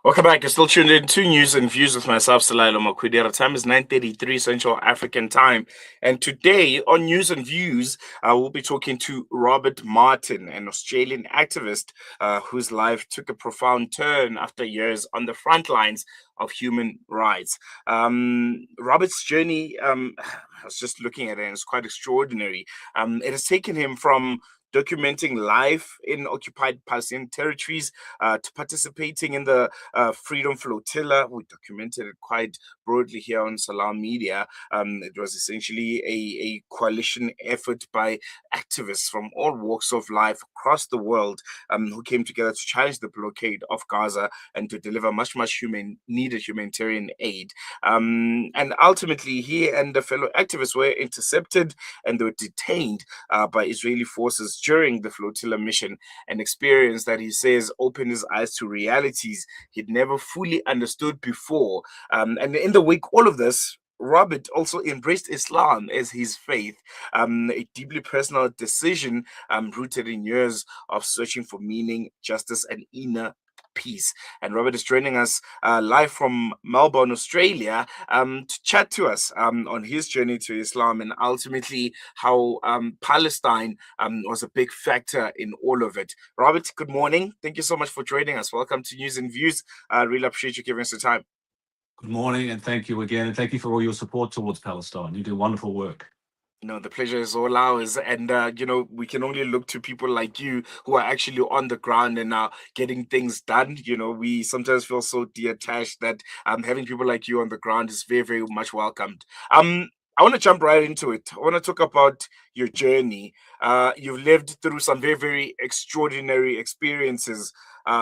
Welcome back. You're still tuned in to News and Views with myself, Salailo Makwidi. The time is 9:33 Central African Time. And today on News and Views, we'll be talking to Robert Martin, an Australian activist whose life took a profound turn after years on the front lines of human rights. Robert's journey, I was just looking at it, and it's quite extraordinary. It has taken him from documenting life in occupied Palestinian territories to participating in the Freedom Flotilla. We documented it quite broadly here on Salam Media. It was essentially a coalition effort by activists from all walks of life across the world who came together to challenge the blockade of Gaza and to deliver much needed humanitarian aid. And ultimately, he and the fellow activists were intercepted and they were detained by Israeli forces during the flotilla mission, an experience that he says opened his eyes to realities he'd never fully understood before. And in the wake, all of this, Robert also embraced Islam as his faith, a deeply personal decision rooted in years of searching for meaning, justice, and inner peace. And Robert is joining us live from Melbourne, Australia, to chat to us on his journey to Islam and ultimately how Palestine was a big factor in all of it. Robert, good morning. Thank you so much for joining us. Welcome to News and Views. I really appreciate you giving us the time. Good morning, and thank you again, and thank you for all your support towards Palestine. You do wonderful work. No, the pleasure is all ours. And, we can only look to people like you who are actually on the ground and are getting things done. We sometimes feel so detached that having people like you on the ground is very much welcomed. I want to jump right into it. I want to talk about your journey. You've lived through some very extraordinary experiences.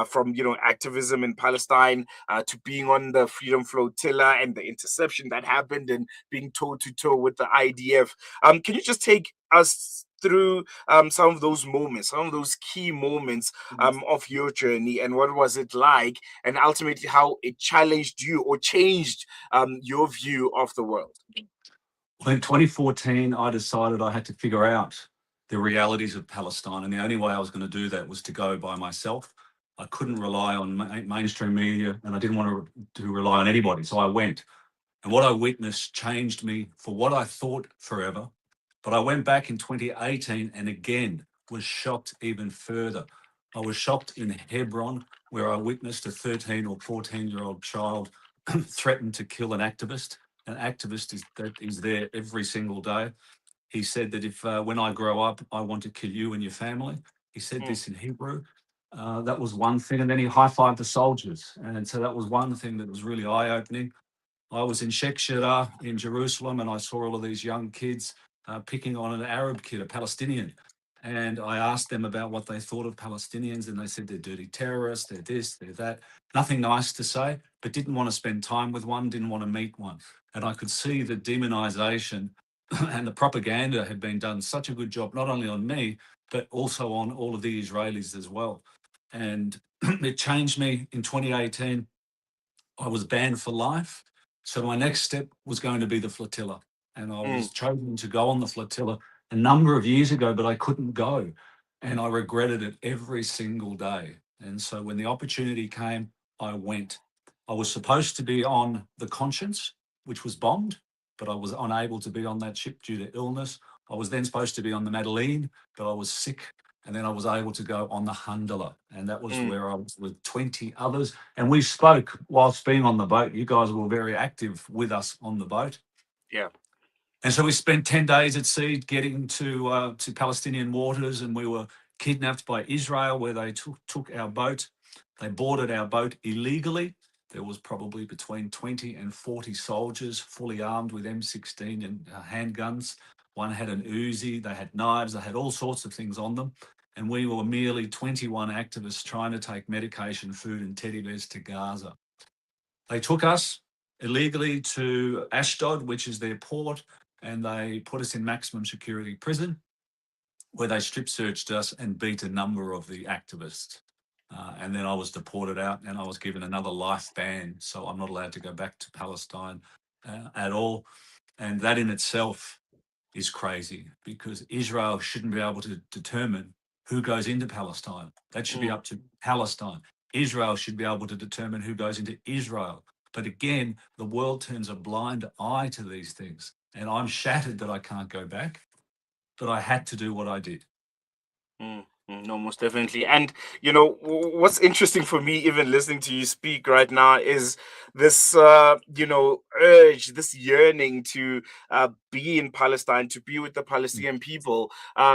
From activism in Palestine to being on the Freedom Flotilla and the interception that happened and being toe to toe with the IDF. Can you just take us through some of those moments, some of those key moments of your journey, and what was it like, and ultimately how it challenged you or changed your view of the world? Well, in 2014, I decided I had to figure out the realities of Palestine, and the only way I was going to do that was to go by myself. I couldn't rely on mainstream media, and I didn't want to rely on anybody, so I went. And what I witnessed changed me for what I thought forever. But I went back in 2018 and again was shocked even further. I was shocked in Hebron, where I witnessed a 13 or 14-year-old child threatened to kill an activist. An activist is there every single day. He said that if when I grow up, I want to kill you and your family. He said this in Hebrew. That was one thing. And then he high-fived the soldiers. And so that was one thing that was really eye-opening. I was in Sheikh Jarrah in Jerusalem, and I saw all of these young kids picking on an Arab kid, a Palestinian. And I asked them about what they thought of Palestinians, and they said they're dirty terrorists, they're this, they're that. Nothing nice to say, but didn't want to spend time with one, didn't want to meet one. And I could see the demonization and the propaganda had been done such a good job, not only on me, but also on all of the Israelis as well. And it changed me in 2018. I was banned for life. So my next step was going to be the flotilla. And I was chosen to go on the flotilla a number of years ago, but I couldn't go. And I regretted it every single day. And so when the opportunity came, I went. I was supposed to be on the Conscience, which was bombed, but I was unable to be on that ship due to illness. I was then supposed to be on the Madeleine, but I was sick. And then I was able to go on the Handala. And that was where I was with 20 others. And we spoke whilst being on the boat. You guys were very active with us on the boat. Yeah. And so we spent 10 days at sea getting to Palestinian waters, and we were kidnapped by Israel, where they took our boat. They boarded our boat illegally. There was probably between 20 and 40 soldiers fully armed with M16 and handguns. One had an Uzi, they had knives, they had all sorts of things on them. And we were merely 21 activists trying to take medication, food, and teddy bears to Gaza. They took us illegally to Ashdod, which is their port, and they put us in maximum security prison, where they strip searched us and beat a number of the activists. And then I was deported out, and I was given another life ban. So I'm not allowed to go back to Palestine at all. And that in itself is crazy, because Israel shouldn't be able to determine who goes into Palestine. That should be up to Palestine. Israel should be able to determine who goes into Israel. But again, the world turns a blind eye to these things. And I'm shattered that I can't go back, but I had to do what I did. No, most definitely. And what's interesting for me, even listening to you speak right now, is this urge, this yearning to be in Palestine, to be with the Palestinian people,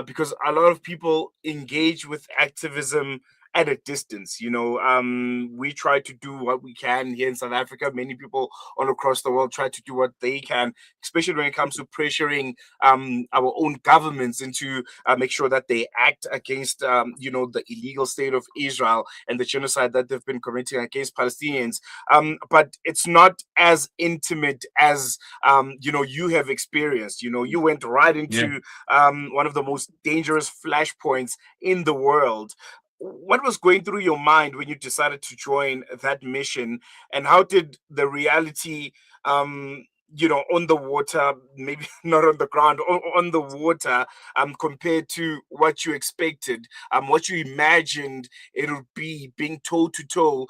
because a lot of people engage with activism at a distance. We try to do what we can here in South Africa. Many people all across the world try to do what they can, especially when it comes to pressuring our own governments into make sure that they act against the illegal state of Israel and the genocide that they've been committing against Palestinians. But it's not as intimate as you have experienced. You went right Yeah. into one of the most dangerous flashpoints in the world. What was going through your mind when you decided to join that mission, and how did the reality on the water, maybe not on the ground, on the water, compared to what you expected, what you imagined it would be, being toe to toe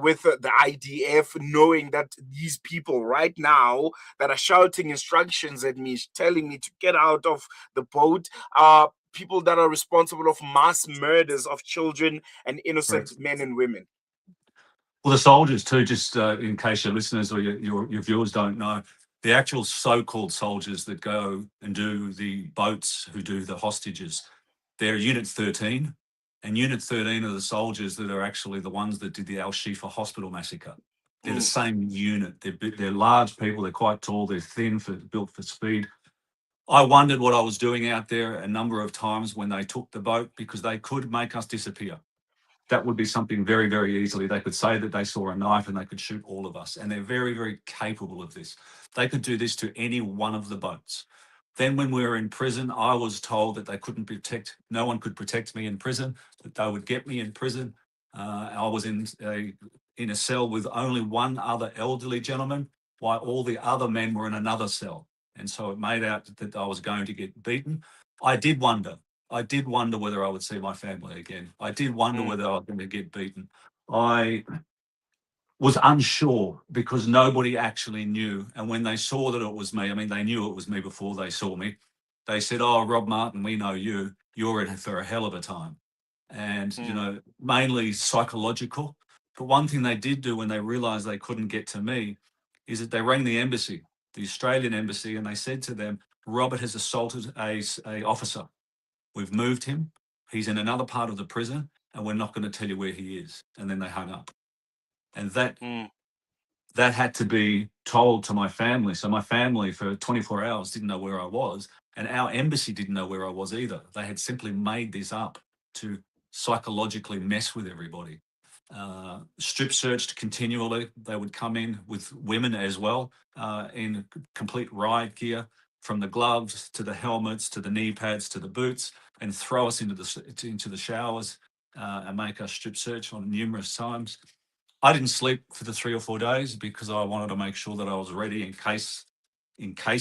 with the IDF, knowing that these people right now that are shouting instructions at me, telling me to get out of the boat, are people that are responsible of mass murders of children and innocent Correct. men and women. Well, the soldiers too, just in case your listeners or your viewers don't know, the actual so-called soldiers that go and do the boats, who do the hostages, they're Unit 13. And Unit 13 are the soldiers that are actually the ones that did the Al-Shifa hospital massacre. They're the Mm, same unit. They're large people. They're quite tall. They're thin, built for speed. I wondered what I was doing out there a number of times when they took the boat, because they could make us disappear. That would be something very, very easily. They could say that they saw a knife and they could shoot all of us. And they're very, very capable of this. They could do this to any one of the boats. Then when we were in prison, I was told that they couldn't protect, no one could protect me in prison, that they would get me in prison. I was in a cell with only one other elderly gentleman, while all the other men were in another cell. And so it made out that I was going to get beaten. I did wonder. I did wonder whether I would see my family again. I did wonder mm, whether I was going to get beaten. I was unsure because nobody actually knew. And when they saw that it was me, I mean, they knew it was me before they saw me. They said, "Oh, Rob Martin, we know you. You're in for a hell of a time." And, mm, mainly psychological. But one thing they did do when they realized they couldn't get to me is that they rang the embassy, the Australian embassy, and they said to them, "Robert has assaulted a officer. We've moved him. He's in another part of the prison, and we're not going to tell you where he is." And then they hung up. And mm, that had to be told to my family. So my family for 24 hours didn't know where I was, and our embassy didn't know where I was either. They had simply made this up to psychologically mess with everybody. Strip searched continually. They would come in with women as well, in complete riot gear, from the gloves to the helmets to the knee pads to the boots, and throw us into the showers, and make us strip search on numerous times. I didn't sleep for the 3 or 4 days because I wanted to make sure that I was ready in case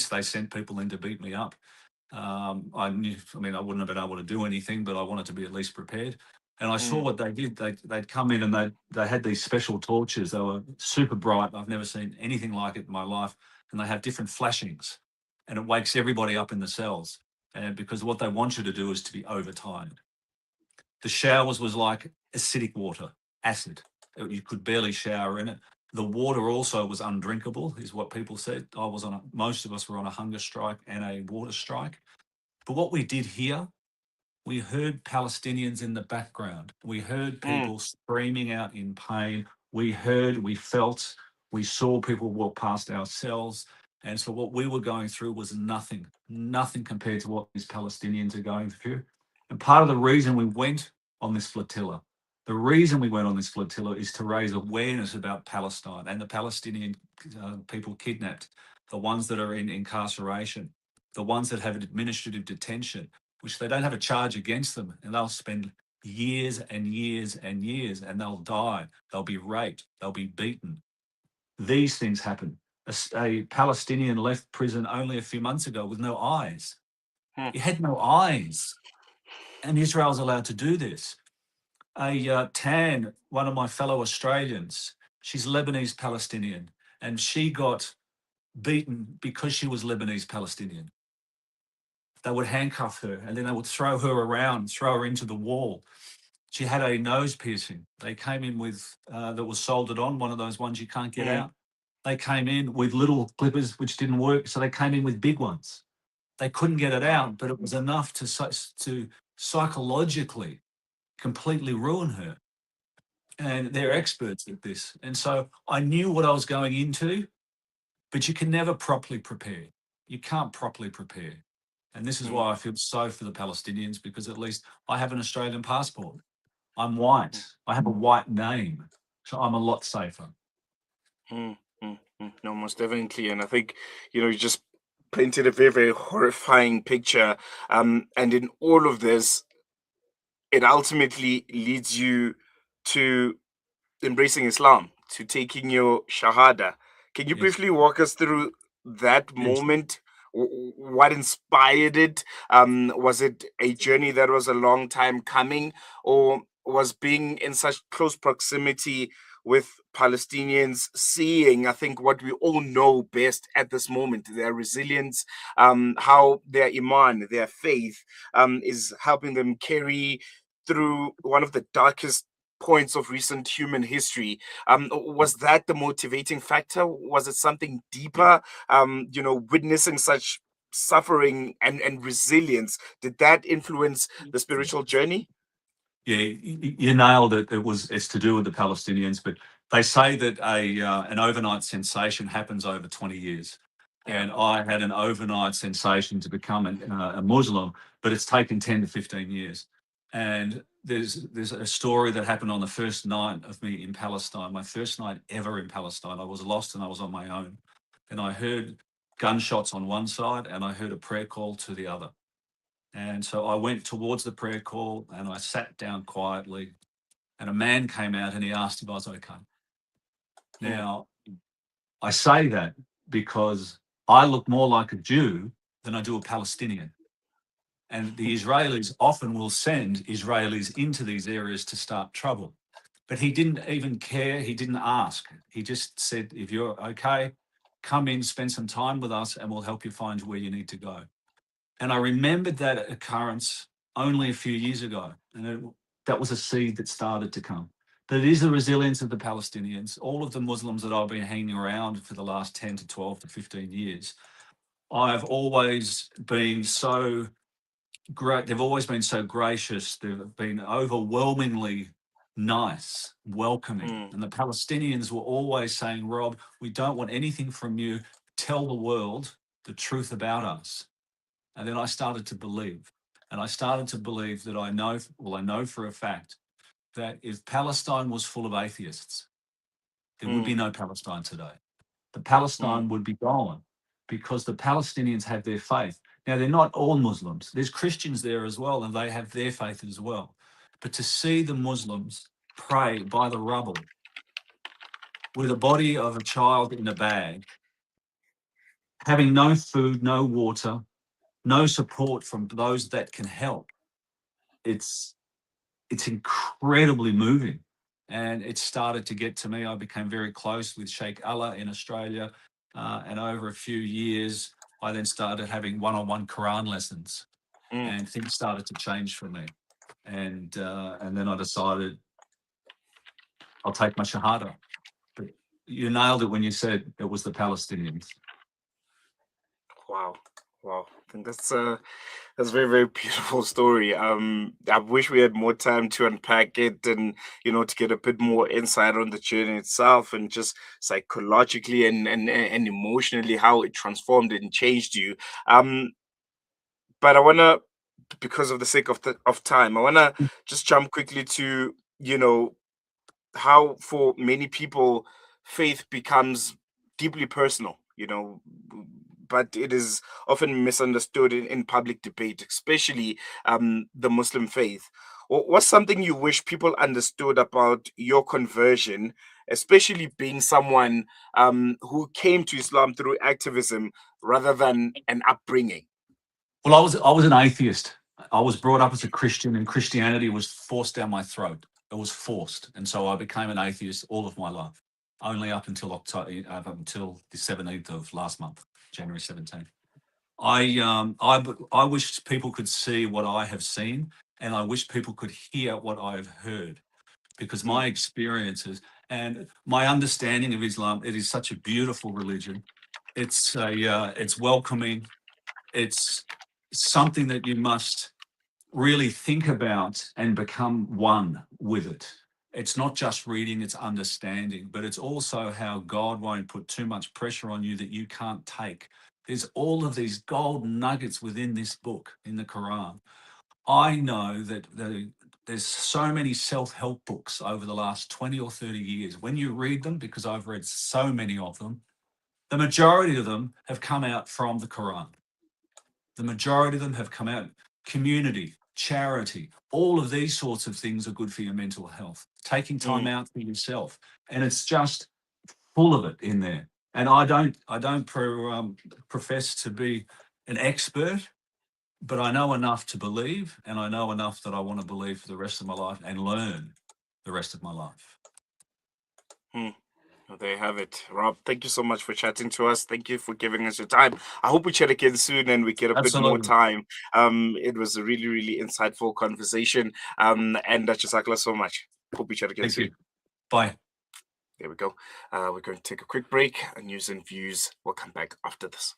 they sent people in to beat me up. I knew, I mean, I wouldn't have been able to do anything, but I wanted to be at least prepared. And I saw mm, what they did. They'd come in and they had these special torches. They were super bright. I've never seen anything like it in my life. And they have different flashings, and it wakes everybody up in the cells. And because what they want you to do is to be overtired. The showers was like acidic water, acid. You could barely shower in it. The water also was undrinkable, is what people said. Most of us were on a hunger strike and a water strike. But what we did here, we heard Palestinians in the background. We heard mm, people screaming out in pain. We felt, we saw people walk past our cells. And so what we were going through was nothing, nothing compared to what these Palestinians are going through. And part of the reason we went on this flotilla, is to raise awareness about Palestine and the Palestinian people kidnapped, the ones that are in incarceration, the ones that have administrative detention, which they don't have a charge against them, and they'll spend years and years and years, and they'll die. They'll be raped. They'll be beaten. These things happen. A Palestinian left prison only a few months ago with no eyes. mm, He had no eyes, and Israel's allowed to do this. Tan, one of my fellow Australians, she's Lebanese Palestinian, and she got beaten because she was Lebanese Palestinian. They would handcuff her and then they would throw her around, throw her into the wall. She had a nose piercing. They came in with, that was soldered on, one of those ones you can't get out. They came in with little clippers, which didn't work. So they came in with big ones. They couldn't get it out, but it was enough to psychologically completely ruin her. And they're experts at this. And so I knew what I was going into, but you can never properly prepare. You can't properly prepare. And this is why I feel so for the Palestinians, because at least I have an Australian passport. I'm white. I have a white name. So I'm a lot safer. No, most definitely. And I think, you just painted a very, very horrifying picture. And in all of this, it ultimately leads you to embracing Islam, to taking your Shahada. Can you Yes. briefly walk us through that Yes. moment? What inspired it? Was it a journey that was a long time coming, or was being in such close proximity with Palestinians, seeing, I think, what we all know best at this moment, their resilience, how their iman, their faith, is helping them carry through one of the darkest points of recent human history. Was that the motivating factor? Was it something deeper? Witnessing such suffering and resilience, did that influence the spiritual journey? Yeah, you nailed it. It's to do with the Palestinians, but they say that an overnight sensation happens over 20 years. Yeah. And I had an overnight sensation to become a Muslim, but it's taken 10 to 15 years. And there's a story that happened on the first night of me in Palestine, my first night ever in Palestine. I was lost and I was on my own. And I heard gunshots on one side and I heard a prayer call to the other. And so I went towards the prayer call and I sat down quietly. And a man came out and he asked if I was okay. Now, I say that because I look more like a Jew than I do a Palestinian. And the Israelis often will send Israelis into these areas to start trouble. But he didn't even care. He didn't ask. He just said, if you're okay, come in, spend some time with us, and we'll help you find where you need to go. And I remembered that occurrence only a few years ago. And that was a seed that started to come. But it is the resilience of the Palestinians. All of the Muslims that I've been hanging around for the last 10 to 12 to 15 years, I've always been so great. They've always been so gracious. They've been overwhelmingly nice, welcoming. And the Palestinians were always saying, Rob, we don't want anything from you. Tell the world the truth about us. And then I started to believe. And I started to believe that I know for a fact that if Palestine was full of atheists, there would be no Palestine today. The Palestine would be gone because the Palestinians have their faith. Now, they're not all Muslims. There's Christians there as well, and they have their faith as well. But to see the Muslims pray by the rubble with the body of a child in a bag, having no food, no water, no support from those that can help, it's incredibly moving. And it started to get to me. I became very close with Sheikh Allah in Australia. And over a few years, I then started having one-on-one Quran lessons and things started to change for me. And then I decided I'll take my Shahada. But you nailed it when you said it was the Palestinians. Wow. I think that's a very, very beautiful story. I wish we had more time to unpack it and to get a bit more insight on the journey itself and just psychologically and emotionally how it transformed and changed you. But I wanna, because of the sake of time, I wanna just jump quickly to how for many people faith becomes deeply personal, but it is often misunderstood in public debate, especially the Muslim faith. What's something you wish people understood about your conversion, especially being someone who came to Islam through activism rather than an upbringing? Well, I was an atheist. I was brought up as a Christian and Christianity was forced down my throat. It was forced. And so I became an atheist all of my life, only up until October, up until the 17th of last month, January 17th. I wish people could see what I have seen, and I wish people could hear what I've heard, because my experiences and my understanding of Islam, it is such a beautiful religion. It's it's welcoming. It's something that you must really think about and become one with it. It's not just reading, it's understanding, but it's also how God won't put too much pressure on you that you can't take. There's all of these gold nuggets within this book, in the Quran. I know that there's so many self-help books over the last 20 or 30 years. When you read them, because I've read so many of them, the majority of them have come out from the Quran. The majority of them have come out. Community, charity, all of these sorts of things are good for your mental health. Taking time out for yourself. And it's just full of it in there. And I don't profess to be an expert, but I know enough to believe, and I know enough that I want to believe for the rest of my life and learn the rest of my life. Well, there you have it. Rob, thank you so much for chatting to us. Thank you for giving us your time. I hope we chat again soon and we get a bit more Absolutely. time. It was a really, really insightful conversation. And Jachisakala so much. Hope we chat again Thank soon. you. Bye. There we go. We're going to take a quick break. News and views. We'll come back after this.